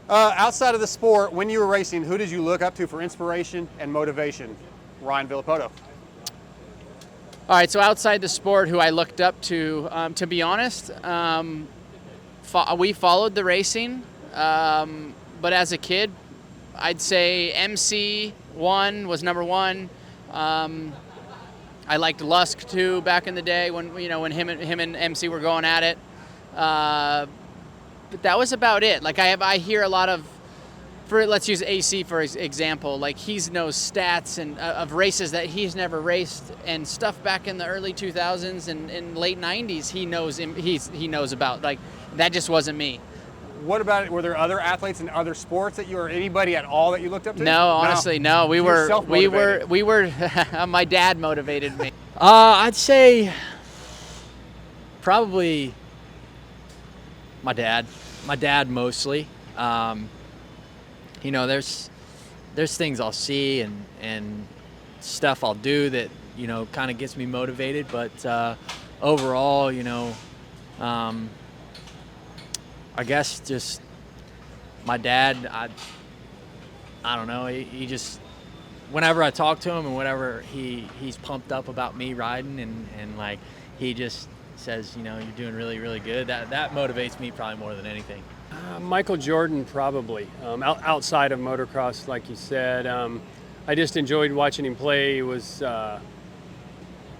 Outside of the sport, when you were racing, who did you look up to for inspiration and motivation? Ryan Villapoto. All right, so outside the sport, who I looked up to be honest, we followed the racing, but as a kid, I'd say MC1 was number one. I liked Lusk too back in the day when him and MC were going at it. But that was about it. Like I hear a lot of, let's use AC for example. Like he knows stats and of races that he's never raced and stuff back in the early 2000s and late 90s. He knows about. Like that just wasn't me. What about it? Were there other athletes in other sports that you or anybody at all that you looked up to? No, honestly, no. We were. My dad motivated me. I'd say probably my dad. My dad mostly. There's things I'll see and stuff I'll do that kind of gets me motivated. But overall, I guess just my dad. I don't know. He just, whenever I talk to him and whenever he's pumped up about me riding and like he just says, you're doing really, really good. That motivates me probably more than anything. Michael Jordan probably. Outside of motocross, like you said, I just enjoyed watching him play. He was,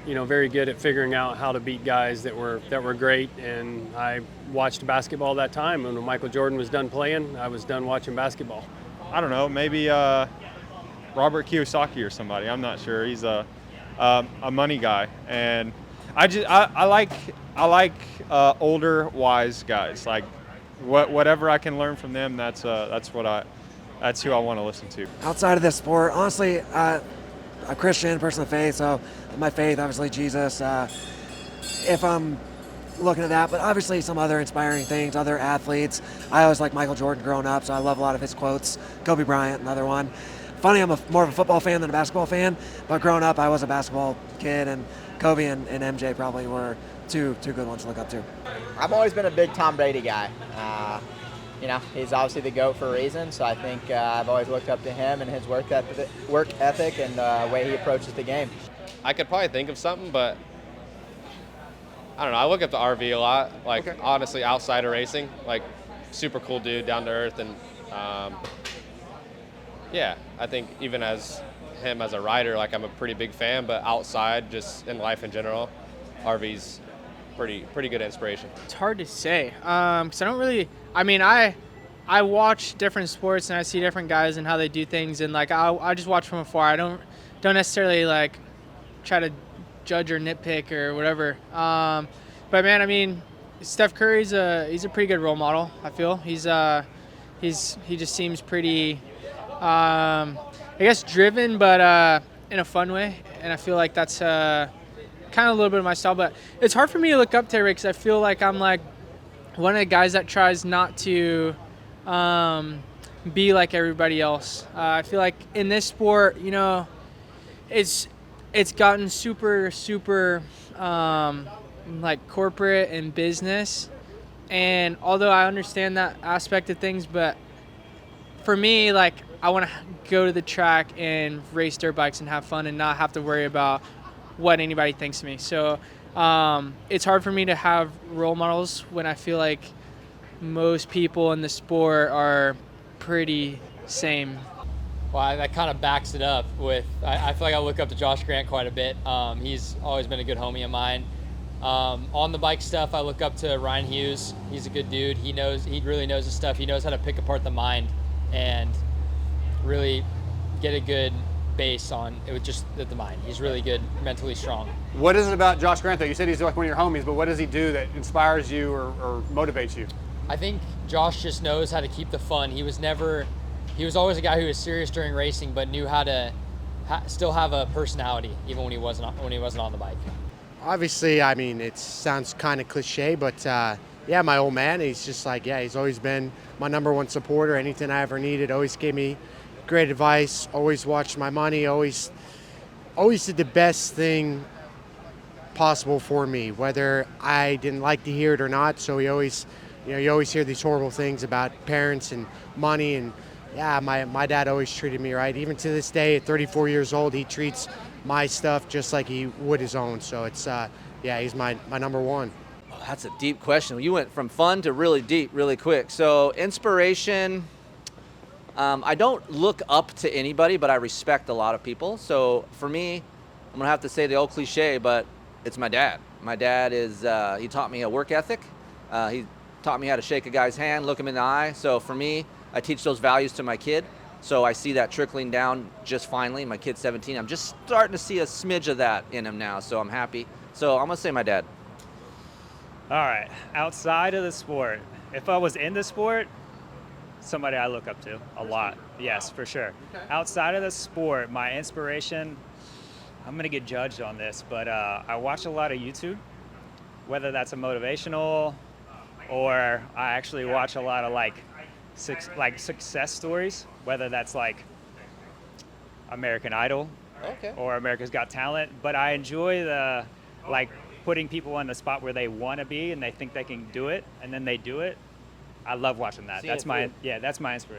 very good at figuring out how to beat guys that were great. And I watched basketball that time. And when Michael Jordan was done playing, I was done watching basketball. I don't know, maybe Robert Kiyosaki or somebody. I'm not sure. He's a money guy, and I like older, wise guys. Like whatever I can learn from them, that's who I want to listen to. Outside of this sport, honestly, a Christian, person of faith, so my faith, obviously Jesus. If I'm looking at that, but obviously some other inspiring things, other athletes. I always liked Michael Jordan growing up, so I love a lot of his quotes. Kobe Bryant, another one. Funny, I'm more of a football fan than a basketball fan, but growing up, I was a basketball kid, and Kobe and MJ probably were two good ones to look up to. I've always been a big Tom Brady guy. He's obviously the GOAT for a reason, so I think I've always looked up to him and his work ethic and the way he approaches the game. I could probably think of something, but I don't know. I look up to RV a lot. Honestly, outside of racing, super cool dude, down to earth, and I think even as him as a rider, I'm a pretty big fan. But outside, just in life in general, RV's pretty good inspiration. It's hard to say, because I don't really. I mean, I watch different sports and I see different guys and how they do things, and I just watch from afar. I don't necessarily try to judge or nitpick or whatever. But man, I mean, Steph Curry's he's a pretty good role model. I feel he just seems pretty, I guess, driven, but in a fun way. And I feel like that's kind of a little bit of my style. But it's hard for me to look up to because I feel like I'm one of the guys that tries not to be like everybody else. I feel like in this sport, it's gotten super corporate and business, and although I understand that aspect of things, but for me, I want to go to the track and race dirt bikes and have fun and not have to worry about what anybody thinks of me. So it's hard for me to have role models when I feel like most people in the sport are pretty same. Well, that kind of backs it up with, I feel like I look up to Josh Grant quite a bit. He's always been a good homie of mine. On the bike stuff, I look up to Ryan Hughes. He's a good dude. He really knows his stuff. He knows how to pick apart the mind and really get a good base on it with just the mind. He's really good, mentally strong. What is it about Josh Grant, though? You said he's one of your homies, but what does he do that inspires you or motivates you? I think Josh just knows how to keep the fun. He was always a guy who was serious during racing, but knew how to still have a personality, even when he wasn't on the bike. Obviously, I mean, it sounds kind of cliche, but my old man, he's just he's always been my number one supporter. Anything I ever needed, always gave me great advice, always watched my money, always did the best thing possible for me, whether I didn't like to hear it or not. So he always, you know, you always hear these horrible things about parents and money, and yeah, my dad always treated me right. Even to this day, at 34 years old, he treats my stuff just like he would his own. So it's, yeah, he's my number one. Oh, that's a deep question. You went from fun to really deep really quick. So inspiration, I don't look up to anybody, but I respect a lot of people. So for me, I'm gonna have to say the old cliche, but it's my dad. My dad is, he taught me a work ethic. He taught me how to shake a guy's hand, look him in the eye. So for me, I teach those values to my kid. So I see that trickling down just finally. My kid's 17. I'm just starting to see a smidge of that in him now. So I'm happy. So I'm gonna say my dad. All right, outside of the sport, if I was in the sport, somebody I look up to a lot. Yes, for sure. Okay. Outside of the sport, my inspiration, I'm gonna get judged on this, but I watch a lot of YouTube, whether that's a motivational or I actually watch a lot of like success stories, whether that's like American Idol or America's Got Talent. But I enjoy the like putting people on the spot where they want to be and they think they can do it, and then they do it. I love watching that. That's my inspiration.